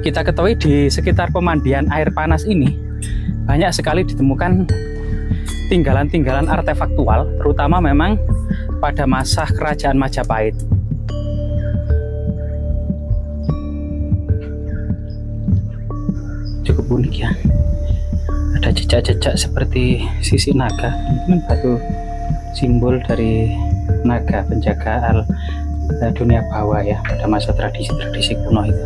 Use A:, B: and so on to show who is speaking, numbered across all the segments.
A: Kita ketahui di sekitar pemandian air panas ini banyak sekali ditemukan tinggalan-tinggalan artefaktual, terutama memang pada masa kerajaan Majapahit. Cukup unik ya, ada jejak-jejak seperti sisik naga, mungkin batu simbol dari naga penjaga dunia bawah ya pada masa tradisi kuno itu.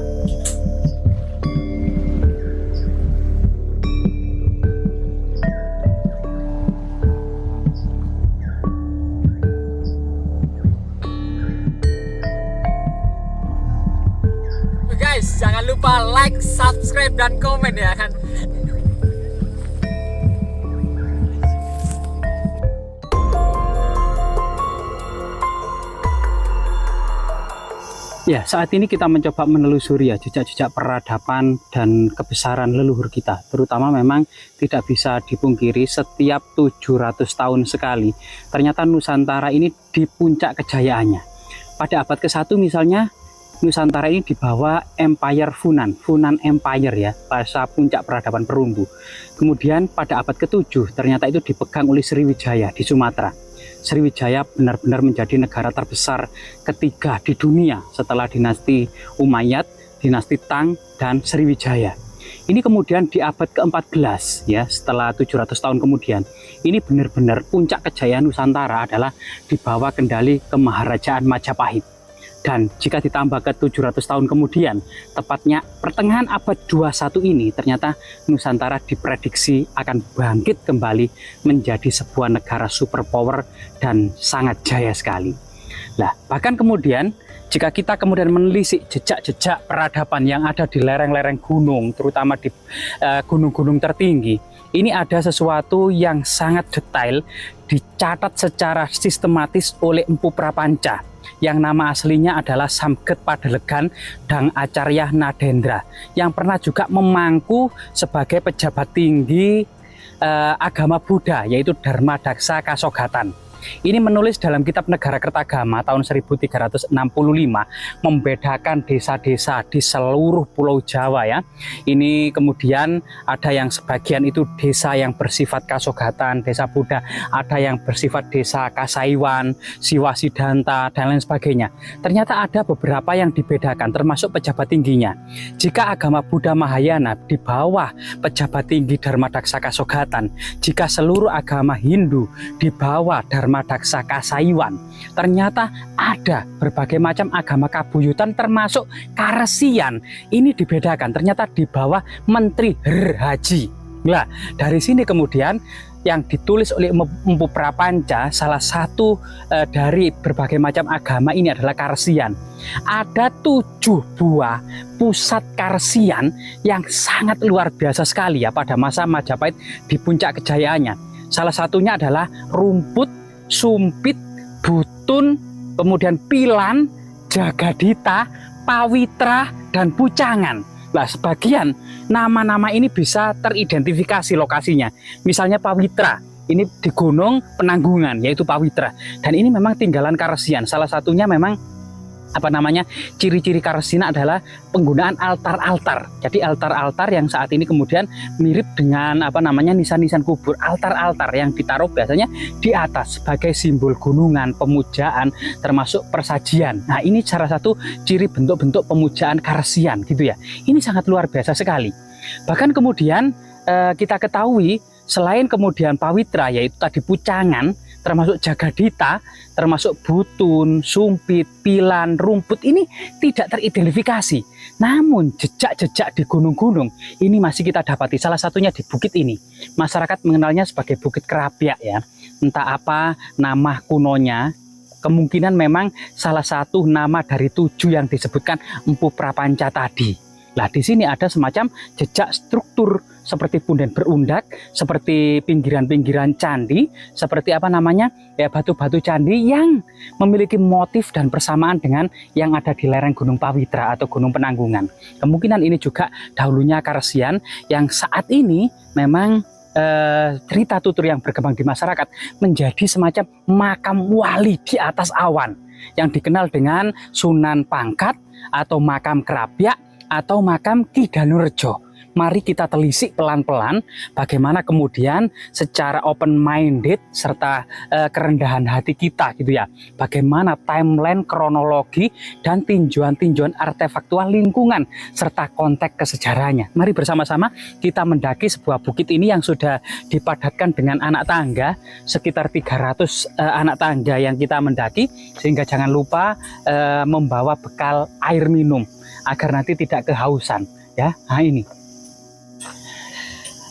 B: Guys, jangan lupa like, subscribe, dan komen ya kan.
A: Ya, saat ini kita mencoba menelusuri ya jejak-jejak peradaban dan kebesaran leluhur kita. Terutama memang tidak bisa dipungkiri setiap 700 tahun sekali. Ternyata Nusantara ini di puncak kejayaannya. Pada abad ke-1 misalnya, Nusantara ini dibawa Empire Funan Empire ya, bahasa puncak peradaban perunggu. Kemudian pada abad ke-7 ternyata itu dipegang oleh Sriwijaya di Sumatera. Sriwijaya benar-benar menjadi negara terbesar ketiga di dunia setelah dinasti Umayyad, dinasti Tang, dan Sriwijaya. Ini kemudian di abad ke-14 ya, setelah 700 tahun kemudian, ini benar-benar puncak kejayaan Nusantara adalah di bawah kendali Kemaharajaan Majapahit. Dan jika ditambah ke 700 tahun kemudian, tepatnya pertengahan abad 21 ini, ternyata Nusantara diprediksi akan bangkit kembali menjadi sebuah negara superpower dan sangat jaya sekali. Nah, bahkan kemudian jika kita kemudian menelisik jejak-jejak peradaban yang ada di lereng-lereng gunung, terutama di gunung-gunung tertinggi, ini ada sesuatu yang sangat detail dicatat secara sistematis oleh Empu Prapanca, yang nama aslinya adalah Samget Padelegan Dang Acarya Nadendra, yang pernah juga memangku sebagai pejabat tinggi agama Buddha, yaitu Dharma Daksa Kasogatan. Ini menulis dalam kitab Negara Kertagama tahun 1365, membedakan desa-desa di seluruh pulau Jawa ya. Ini kemudian ada yang sebagian itu desa yang bersifat Kasogatan, desa Buddha, ada yang bersifat desa Kasaiwan, Siwasidanta, dan lain sebagainya. Ternyata ada beberapa yang dibedakan termasuk pejabat tingginya. Jika agama Buddha Mahayana di bawah pejabat tinggi Dharma Daksa Kasogatan, jika seluruh agama Hindu di bawah Dharma Daksa Kasaiwan, ternyata ada berbagai macam agama kabuyutan termasuk Karesian. Ini dibedakan, ternyata di bawah Menteri Haji. Nah, dari sini kemudian yang ditulis oleh Empu Prapanca, salah satu dari berbagai macam agama ini adalah Karesian. Ada 7 buah pusat Karesian yang sangat luar biasa sekali ya pada masa Majapahit di puncak kejayaannya. Salah satunya adalah Rumput, Sumpit, Butun, kemudian Pilan, Jagadita, Pawitra, dan Pucangan. Nah, sebagian nama-nama ini bisa teridentifikasi lokasinya. Misalnya Pawitra, ini di Gunung Penanggungan, yaitu Pawitra. Dan ini memang tinggalan Karesian. Salah satunya memang ciri-ciri Karesian adalah penggunaan altar-altar. Jadi altar-altar yang saat ini kemudian mirip dengan nisan-nisan kubur. Altar-altar yang ditaruh biasanya di atas sebagai simbol gunungan, pemujaan, termasuk persajian. Nah, ini salah satu ciri bentuk-bentuk pemujaan Karesian gitu ya. Ini sangat luar biasa sekali. Bahkan kemudian kita ketahui selain kemudian Pawitra, yaitu tadi Pucangan, termasuk Jagadita, termasuk Butun, Sumpit, Pilan, Rumput, ini tidak teridentifikasi. Namun jejak-jejak di gunung-gunung ini masih kita dapati. Salah satunya di bukit ini. Masyarakat mengenalnya sebagai Bukit Kerapiak ya. Entah apa nama kunonya, kemungkinan memang salah satu nama dari 7 yang disebutkan Empu Prapanca tadi. Nah, di sini ada semacam jejak struktur seperti punden berundak, seperti pinggiran-pinggiran candi, seperti batu-batu candi yang memiliki motif dan persamaan dengan yang ada di lereng Gunung Pawitra atau Gunung Penanggungan. Kemungkinan ini juga dahulunya Karesian yang saat ini memang cerita tutur yang berkembang di masyarakat menjadi semacam makam wali di atas awan yang dikenal dengan Sunan Pangkat atau makam Kerapiak atau makam Ki Danurejo. Mari kita telisik pelan-pelan bagaimana kemudian secara open minded serta kerendahan hati kita gitu ya. Bagaimana timeline, kronologi dan tinjauan-tinjauan artefaktual lingkungan serta konteks kesejarahnya. Mari bersama-sama kita mendaki sebuah bukit ini yang sudah dipadatkan dengan anak tangga, sekitar 300 anak tangga yang kita mendaki, sehingga jangan lupa membawa bekal air minum agar nanti tidak kehausan ya. Nah ini.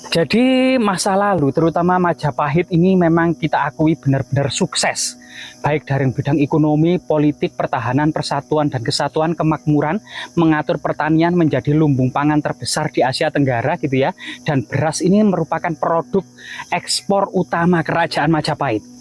A: Jadi masa lalu terutama Majapahit ini memang kita akui benar-benar sukses, baik dari bidang ekonomi, politik, pertahanan, persatuan dan kesatuan, kemakmuran, mengatur pertanian menjadi lumbung pangan terbesar di Asia Tenggara gitu ya. Dan beras ini merupakan produk ekspor utama Kerajaan Majapahit.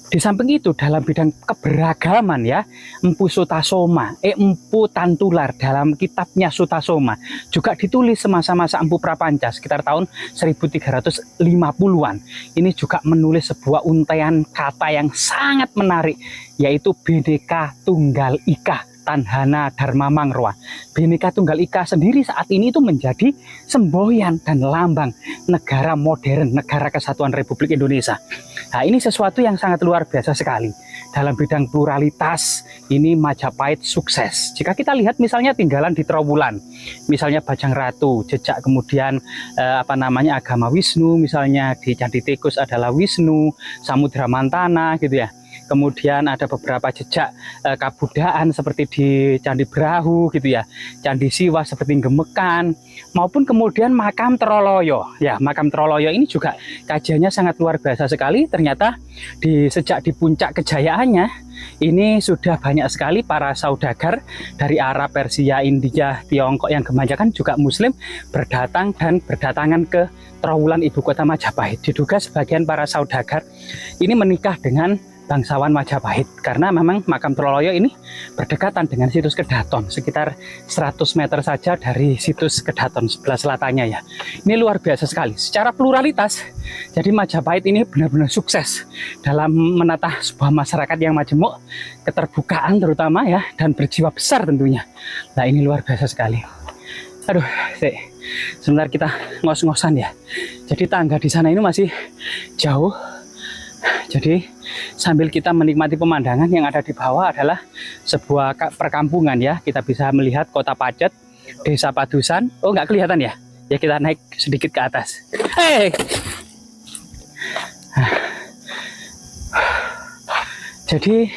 A: Di samping itu dalam bidang keberagaman ya, Empu Sutasoma, Empu Tantular dalam kitabnya Sutasoma juga ditulis semasa-masa Empu Prapanca sekitar tahun 1350-an. Ini juga menulis sebuah untaian kata yang sangat menarik, yaitu Bhinneka Tunggal Ika Tanhana Dharma Mangroa. Bhinneka Tunggal Ika sendiri saat ini itu menjadi semboyan dan lambang negara modern, negara kesatuan Republik Indonesia. Nah, ini sesuatu yang sangat luar biasa sekali. Dalam bidang pluralitas, ini Majapahit sukses. Jika kita lihat misalnya tinggalan di Trowulan, misalnya Bajang Ratu, jejak kemudian agama Wisnu, misalnya di Candi Tikus adalah Wisnu, Samudra Mantana gitu ya. Kemudian ada beberapa jejak kabudayaan seperti di Candi Brahu gitu ya, Candi Siwa seperti Gemekan, maupun kemudian makam Troloyo. Ya, makam Troloyo ini juga kajiannya sangat luar biasa sekali. Ternyata sejak di puncak kejayaannya ini sudah banyak sekali para saudagar dari Arab, Persia, India, Tiongkok yang kebanyakan juga Muslim berdatangan ke Trowulan ibu kota Majapahit. Diduga sebagian para saudagar ini menikah dengan bangsawan Majapahit karena memang makam Troloyo ini berdekatan dengan situs Kedaton, sekitar 100 meter saja dari situs Kedaton sebelah selatannya ya. Ini luar biasa sekali secara pluralitas. Jadi Majapahit ini benar-benar sukses dalam menata sebuah masyarakat yang majemuk, keterbukaan terutama ya, dan berjiwa besar tentunya. Nah ini luar biasa sekali. Aduh, sebentar kita ngos-ngosan ya. Jadi tangga di sana ini masih jauh. Jadi sambil kita menikmati pemandangan, yang ada di bawah adalah sebuah perkampungan ya. Kita bisa melihat Kota Pacet, Desa Padusan. Oh nggak kelihatan ya? Ya kita naik sedikit ke atas. Jadi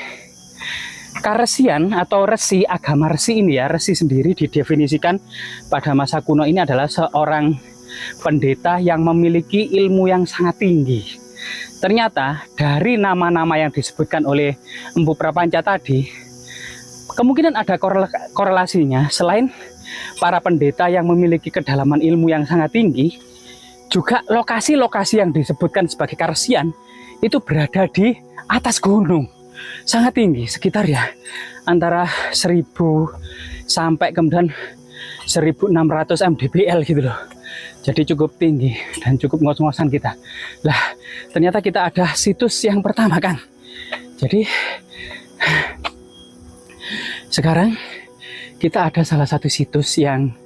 A: Karesian atau resi, agama resi ini ya, resi sendiri didefinisikan pada masa kuno ini adalah seorang pendeta yang memiliki ilmu yang sangat tinggi. Ternyata dari nama-nama yang disebutkan oleh Empu Prapanca tadi, kemungkinan ada korelasinya. Selain para pendeta yang memiliki kedalaman ilmu yang sangat tinggi, juga lokasi-lokasi yang disebutkan sebagai Karesian itu berada di atas gunung, sangat tinggi, sekitar ya antara 1000 sampai kemudian 1600 mdpl gitu loh. Jadi cukup tinggi dan cukup ngos-ngosan kita. Lah, ternyata kita ada situs yang pertama kan. Jadi sekarang kita ada salah satu situs yang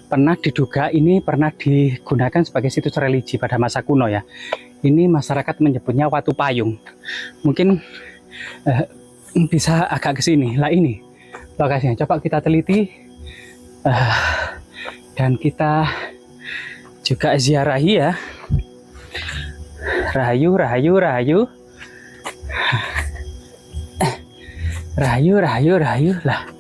A: pernah diduga ini pernah digunakan sebagai situs religi pada masa kuno ya. Ini masyarakat menyebutnya Watu Payung. Mungkin bisa agak ke sini. Lah ini lokasinya. Coba kita teliti dan kita juga ziarahi ya. Rahayu, rahayu, rahayu. Rahayu, rahayu, rahayu. Lah,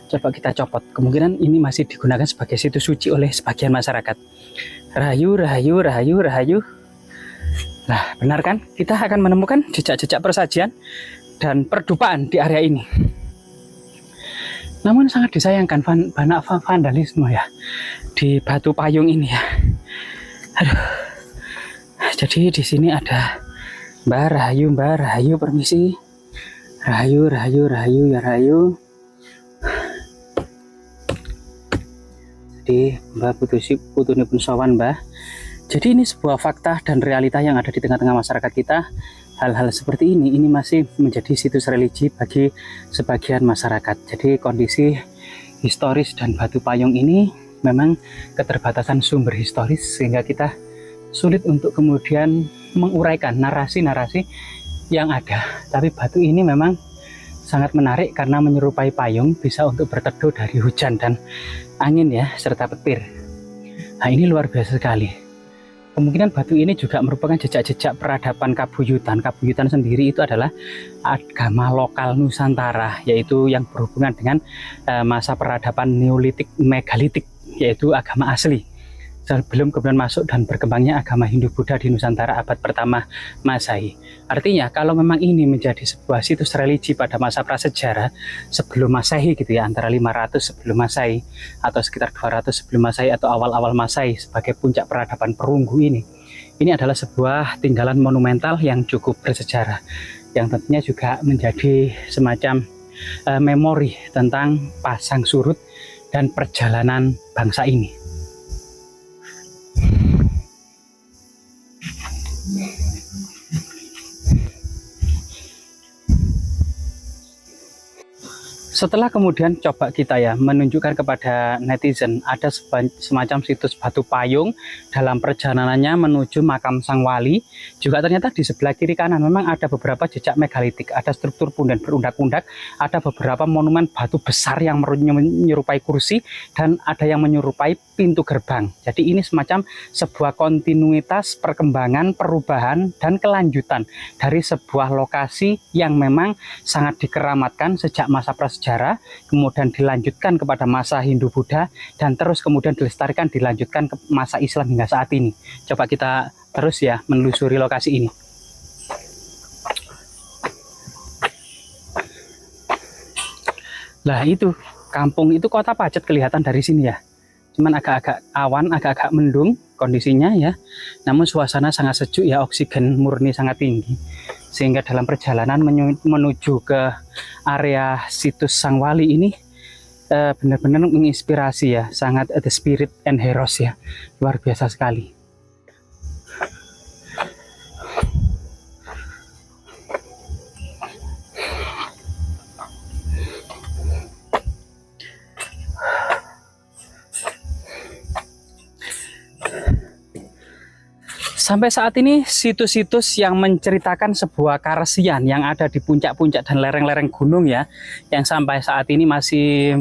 A: coba kita copot. Kemungkinan ini masih digunakan sebagai situs suci oleh sebagian masyarakat. Rahayu, rahayu, rahayu, rahayu. Nah, benar kan? Kita akan menemukan jejak-jejak persajian dan perdupaan di area ini. Namun sangat disayangkan banyak vandalisme ya di Batu Payung ini ya. Aduh. Jadi di sini ada Mbak Rahayu, permisi. Rahayu, rahayu, rahayu, ya rahayu. Jadi Mbak putunipun sowan Mbah. Jadi ini sebuah fakta dan realita yang ada di tengah-tengah masyarakat kita. Hal-hal seperti ini masih menjadi situs religi bagi sebagian masyarakat. Jadi kondisi historis dan Batu Payung ini memang keterbatasan sumber historis sehingga kita sulit untuk kemudian menguraikan narasi-narasi yang ada. Tapi batu ini memang sangat menarik karena menyerupai payung, bisa untuk berteduh dari hujan dan angin ya, serta petir. Nah, ini luar biasa sekali. Kemungkinan batu ini juga merupakan jejak-jejak peradaban Kabuyutan. Kabuyutan sendiri itu adalah agama lokal Nusantara, yaitu yang berhubungan dengan masa peradaban Neolitik, Megalitik, yaitu agama asli. Sebelum kemudian masuk dan berkembangnya agama Hindu-Buddha di Nusantara abad pertama Masehi. Artinya kalau memang ini menjadi sebuah situs religi pada masa prasejarah sebelum Masehi gitu ya, antara 500 sebelum Masehi atau sekitar 200 sebelum Masehi atau awal-awal Masehi sebagai puncak peradaban perunggu ini adalah sebuah tinggalan monumental yang cukup bersejarah, yang tentunya juga menjadi semacam memori tentang pasang surut dan perjalanan bangsa ini. Setelah kemudian coba kita ya menunjukkan kepada netizen ada semacam situs batu payung dalam perjalanannya menuju makam sang wali, juga ternyata di sebelah kiri kanan memang ada beberapa jejak megalitik, ada struktur punden berundak-undak, ada beberapa monumen batu besar yang menyerupai kursi, dan ada yang menyerupai pintu gerbang. Jadi ini semacam sebuah kontinuitas perkembangan, perubahan, dan kelanjutan dari sebuah lokasi yang memang sangat dikeramatkan sejak masa prasejarah, kemudian dilanjutkan kepada masa Hindu-Buddha, dan terus kemudian dilestarikan, dilanjutkan ke masa Islam hingga saat ini. Coba kita terus ya menelusuri lokasi ini. Lah itu, kampung itu Kota Pacet kelihatan dari sini ya. Cuman agak-agak awan, agak-agak mendung kondisinya ya. Namun suasana sangat sejuk ya, oksigen murni sangat tinggi. Sehingga dalam perjalanan menuju ke area situs Sang Wali ini benar-benar menginspirasi ya, sangat the spirit and heroes ya. Luar biasa sekali. Sampai saat ini situs-situs yang menceritakan sebuah karesian yang ada di puncak-puncak dan lereng-lereng gunung ya, yang sampai saat ini masih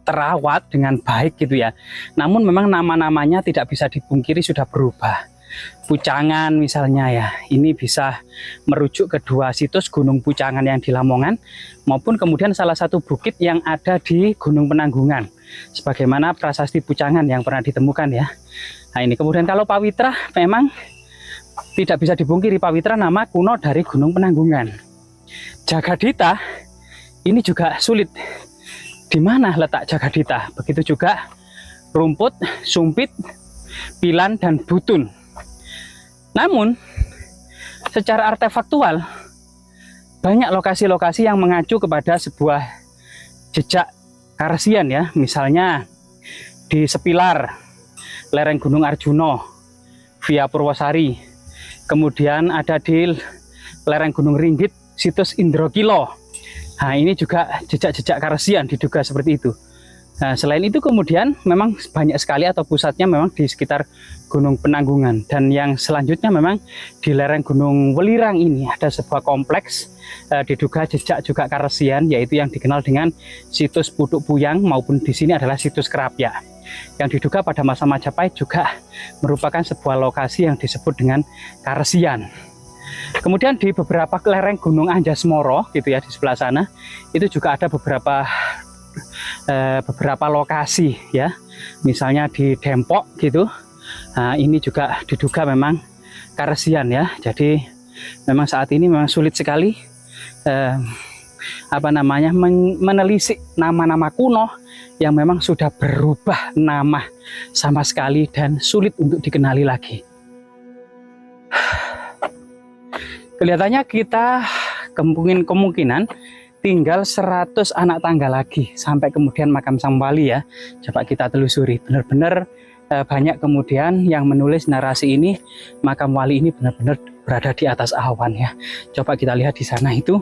A: terawat dengan baik gitu ya. Namun memang nama-namanya tidak bisa dipungkiri sudah berubah. Pucangan misalnya ya, ini bisa merujuk ke dua situs Gunung Pucangan yang di Lamongan, maupun kemudian salah satu bukit yang ada di Gunung Penanggungan, sebagaimana prasasti Pucangan yang pernah ditemukan ya. Nah ini kemudian kalau Pawitra memang tidak bisa dipungkiri, Pawitra nama kuno dari Gunung Penanggungan. Jagadita ini juga sulit. Di mana letak Jagadita? Begitu juga Rumput, Sumpit, Pilan, dan Butun. Namun secara artefaktual banyak lokasi-lokasi yang mengacu kepada sebuah jejak karesian ya. Misalnya di Sepilar, lereng Gunung Arjuno, via Purwosari. Kemudian ada di lereng Gunung Ringgit, situs Indrokilo. Nah ini juga jejak-jejak karesian diduga seperti itu. Nah selain itu kemudian memang banyak sekali atau pusatnya memang di sekitar Gunung Penanggungan. Dan yang selanjutnya memang di lereng Gunung Welirang ini ada sebuah kompleks diduga jejak juga karesian, yaitu yang dikenal dengan situs Putuk Puyang, maupun di sini adalah situs Kerapia, yang diduga pada masa Majapahit juga merupakan sebuah lokasi yang disebut dengan karesian. Kemudian di beberapa lereng Gunung Anjasmoro gitu ya, di sebelah sana itu juga ada beberapa lokasi ya, misalnya di Dempok gitu. Nah ini juga diduga memang karesian ya. Jadi memang saat ini memang sulit sekali menelisik nama-nama kuno yang memang sudah berubah nama sama sekali dan sulit untuk dikenali lagi. Kelihatannya kita kemungkinan tinggal 100 anak tangga lagi sampai kemudian makam Sang Wali ya. Coba kita telusuri, benar-benar banyak kemudian yang menulis narasi ini, makam wali ini benar-benar berada di atas awan ya. Coba kita lihat di sana itu,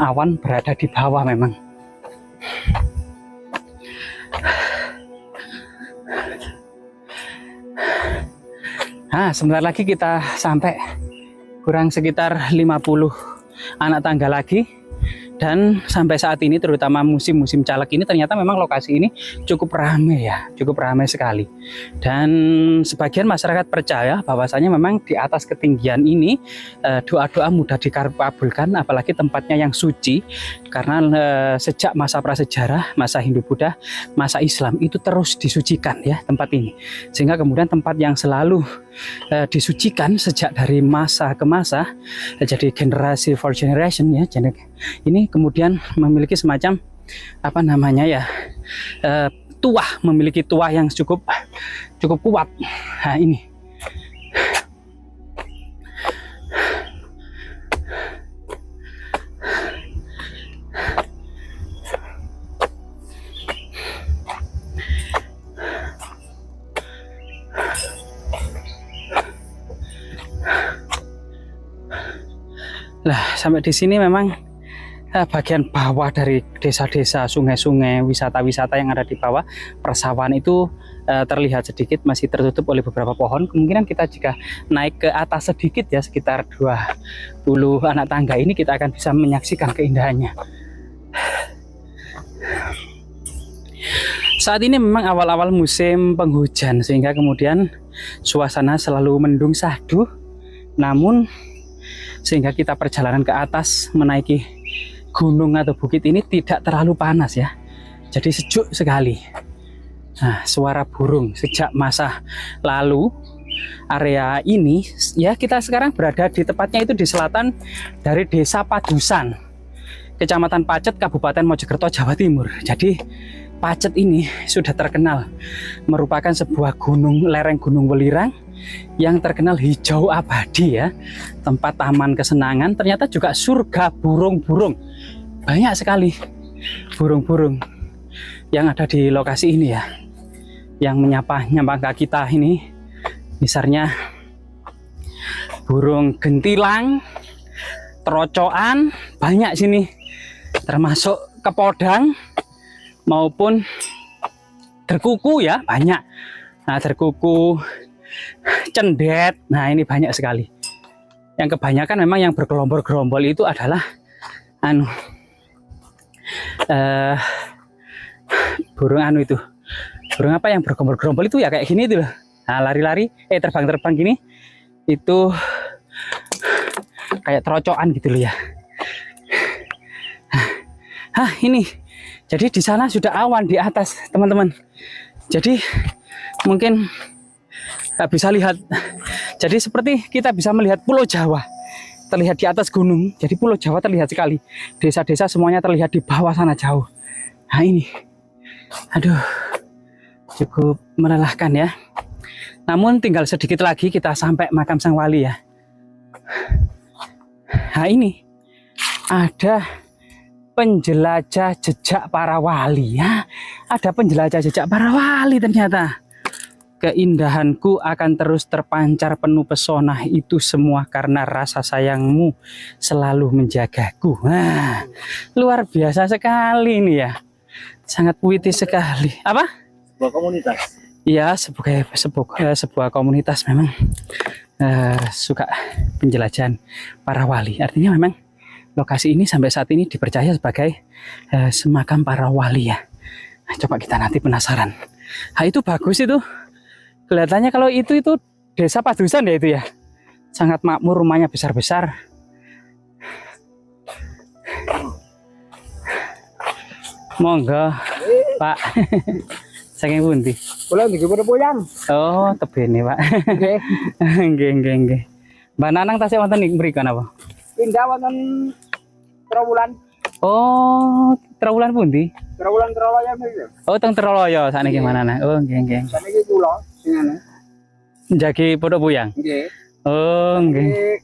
A: awan berada di bawah memang. Nah, sebentar lagi kita sampai, kurang sekitar 50 anak tangga lagi. Dan sampai saat ini, terutama musim-musim caleg ini, ternyata memang lokasi ini cukup ramai ya, cukup ramai sekali. Dan sebagian masyarakat percaya bahwasanya memang di atas ketinggian ini doa-doa mudah dikabulkan, apalagi tempatnya yang suci, karena sejak masa prasejarah, masa Hindu-Buddha, masa Islam itu terus disucikan ya tempat ini, sehingga kemudian tempat yang selalu disucikan sejak dari masa ke masa, jadi generasi for generation ya, ini kemudian memiliki semacam apa namanya ya, tuah, memiliki tuah yang cukup kuat. Nah ini lah, sampai di sini memang bagian bawah dari desa-desa, sungai-sungai, wisata-wisata yang ada di bawah persawahan itu terlihat sedikit masih tertutup oleh beberapa pohon. Kemungkinan kita jika naik ke atas sedikit ya, sekitar 20 anak tangga ini, kita akan bisa menyaksikan keindahannya. Saat ini memang awal-awal musim penghujan, sehingga kemudian suasana selalu mendung sahdu. Namun sehingga kita perjalanan ke atas menaiki gunung atau bukit ini tidak terlalu panas ya, jadi sejuk sekali. Nah, suara burung sejak masa lalu, area ini ya, kita sekarang berada di tepatnya itu di selatan dari Desa Padusan, Kecamatan Pacet, Kabupaten Mojokerto, Jawa Timur. Jadi Pacet ini sudah terkenal merupakan sebuah gunung, lereng Gunung Welirang yang terkenal hijau abadi ya, tempat taman kesenangan, ternyata juga surga burung-burung. Banyak sekali burung-burung yang ada di lokasi ini ya, yang menyapa kita ini. Misalnya burung gentilang, terocokan, banyak sini, termasuk kepodang maupun derkuku ya, banyak. Nah, derkuku, cendet, nah ini banyak sekali. Yang kebanyakan memang yang bergerombol-gerombol itu adalah burung itu, burung apa yang bergerombol-gerombol itu ya, kayak gini itu loh. Nah, lari-lari, terbang-terbang gini, itu kayak terocokan gitu loh ya. Ini, jadi di sana sudah awan di atas teman-teman. Jadi mungkin bisa lihat, jadi seperti kita bisa melihat Pulau Jawa terlihat di atas gunung. Jadi Pulau Jawa terlihat sekali, desa-desa semuanya terlihat di bawah sana jauh. Nah ini, aduh, cukup melelahkan ya. Namun tinggal sedikit lagi kita sampai makam Sang Wali ya. Nah ini ada penjelajah jejak para wali ya, ada penjelajah jejak para wali ternyata. Keindahanku akan terus terpancar penuh pesona, itu semua karena rasa sayangmu selalu menjagaku. Nah, luar biasa sekali ini ya, sangat puitis sekali. Apa?
B: Sebuah komunitas.
A: Ya, sebuah komunitas memang suka penjelajahan para wali. Artinya memang lokasi ini sampai saat ini dipercaya sebagai semakam para wali ya. Nah, coba kita nanti penasaran. Nah, itu bagus itu. Kelihatannya kalau itu Desa Padusan ya itu ya. Sangat makmur, rumahnya besar-besar. Monggo, Pak. Saking pundi?
B: Kula niki pada poyang.
A: Oh, tebene, Pak.
B: Nggih.
A: Nggih. Mbak Nanang tasih wonten niku mriku napa?
B: Pindah wonten Trawulan.
A: Oh, Trawulan pundi?
B: Trawulan Troloyo mriki.
A: Oh, teng Troloyo sakniki manana. Oh, nggih.
B: Saniki kula sing
A: Njagi Pondok Puyang.
B: nggih.
A: Oh, nggih.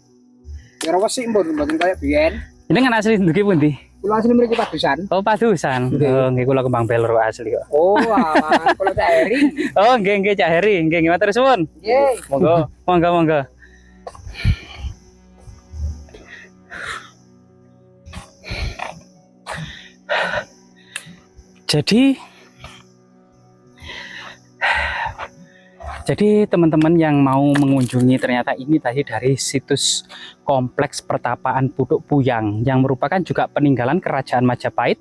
B: Ya wesi mboten kaya biyen.
A: Ini kan asli ndugi pundi?
B: Kula asli mriki Padusan.
A: Oh, Padusan. Oh, nggih, kula Kembang Belor asli kok.
B: Oh, kula Cak Heri.
A: Oh, nggih, Cak Heri. Nggih, matur suwun.
B: Nggih.
A: Monggo. Jadi Jadi teman-teman yang mau mengunjungi, ternyata ini tadi dari situs Kompleks Pertapaan Puduk Puyang yang merupakan juga peninggalan Kerajaan Majapahit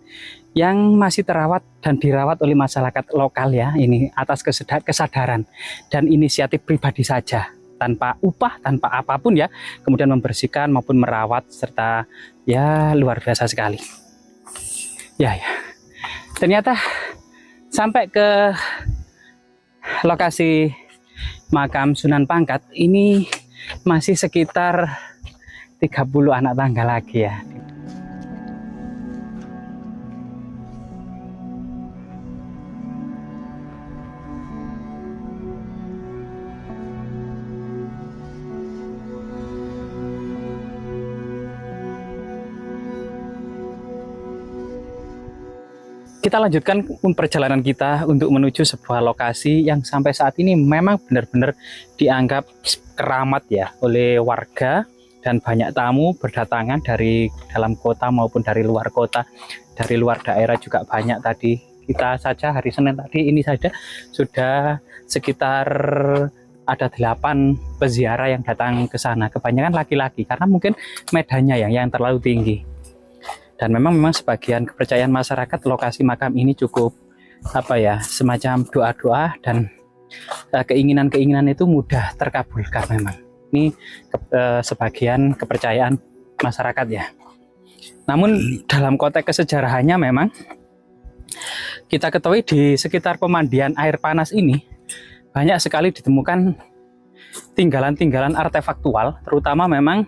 A: yang masih terawat dan dirawat oleh masyarakat lokal ya. Ini atas kesadaran dan inisiatif pribadi saja, tanpa upah, tanpa apapun ya, kemudian membersihkan maupun merawat, serta ya luar biasa sekali. Ya. Ternyata sampai ke lokasi makam Sunan Pangkat ini masih sekitar 30 anak tangga lagi ya. Kita lanjutkan perjalanan kita untuk menuju sebuah lokasi yang sampai saat ini memang benar-benar dianggap keramat ya oleh warga, dan banyak tamu berdatangan dari dalam kota maupun dari luar kota, dari luar daerah juga banyak. Tadi kita saja hari Senin tadi ini saja sudah sekitar ada 8 peziarah yang datang ke sana, kebanyakan laki-laki karena mungkin medannya yang terlalu tinggi. Dan memang sebagian kepercayaan masyarakat lokasi makam ini cukup semacam doa-doa dan keinginan-keinginan itu mudah terkabulkan memang. Ini sebagian kepercayaan masyarakat ya. Namun dalam konteks kesejarahannya memang kita ketahui di sekitar pemandian air panas ini banyak sekali ditemukan tinggalan-tinggalan artefaktual, terutama memang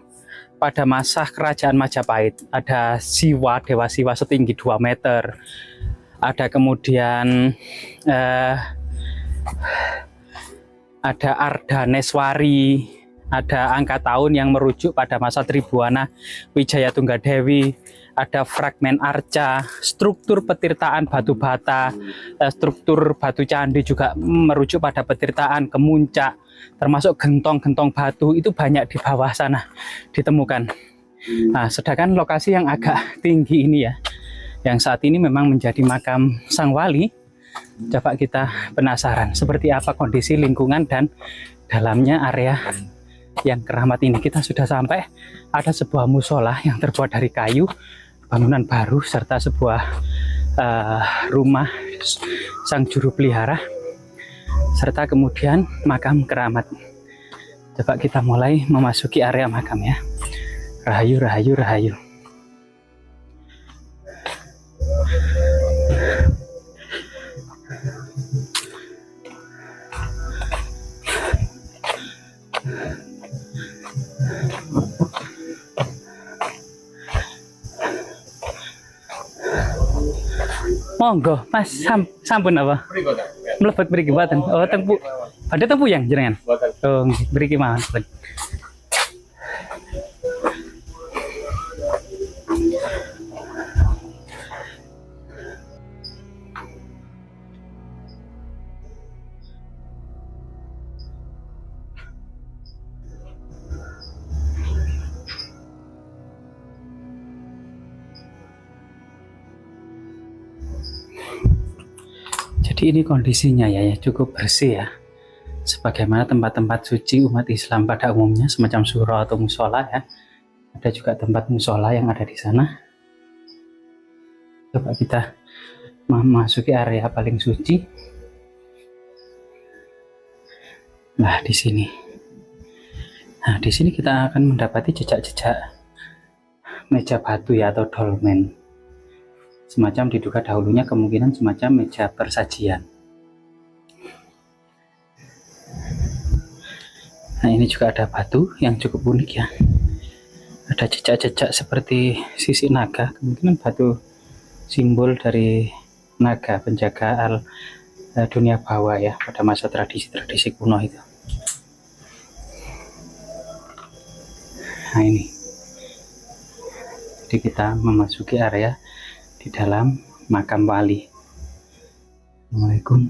A: pada masa Kerajaan Majapahit. Ada Siwa, Dewa Siwa setinggi 2 meter. Ada kemudian ada Ardaneswari, ada angka tahun yang merujuk pada masa Tribuana Wijaya Tunggadewi, ada fragmen arca, struktur petirtaan batu bata, struktur batu candi juga merujuk pada petirtaan Kemuncak, termasuk gentong-gentong batu itu banyak di bawah sana ditemukan. Nah, sedangkan lokasi yang agak tinggi ini ya, yang saat ini memang menjadi makam sang wali, coba kita penasaran seperti apa kondisi lingkungan dan dalamnya area yang keramat ini. Kita sudah sampai, ada sebuah musola yang terbuat dari kayu, bangunan baru, serta sebuah rumah sang juru pelihara, serta kemudian makam keramat. Coba kita mulai memasuki area makam ya. Rahayu, rahayu, rahayu. Monggo, Mas, sampun apa? Mlebet mriki mboten. Oh, teng badhe teng Puyang jenengan. Oh, mriki mawon. Jadi ini kondisinya ya cukup bersih ya, sebagaimana tempat-tempat suci umat Islam pada umumnya, semacam surau atau musola ya. Ada juga tempat musola yang ada di sana. Coba kita memasuki area paling suci. Nah, di sini. Nah, di sini kita akan mendapati jejak-jejak meja batu ya, atau dolmen. Semacam diduga dahulunya kemungkinan semacam meja persajian. Nah, ini juga ada batu yang cukup unik ya. Ada jejak-jejak seperti sisik naga, kemungkinan batu simbol dari naga penjaga dunia bawah ya, pada masa tradisi-tradisi kuno itu. Nah, ini. Jadi kita memasuki area di dalam makam wali. Assalamualaikum.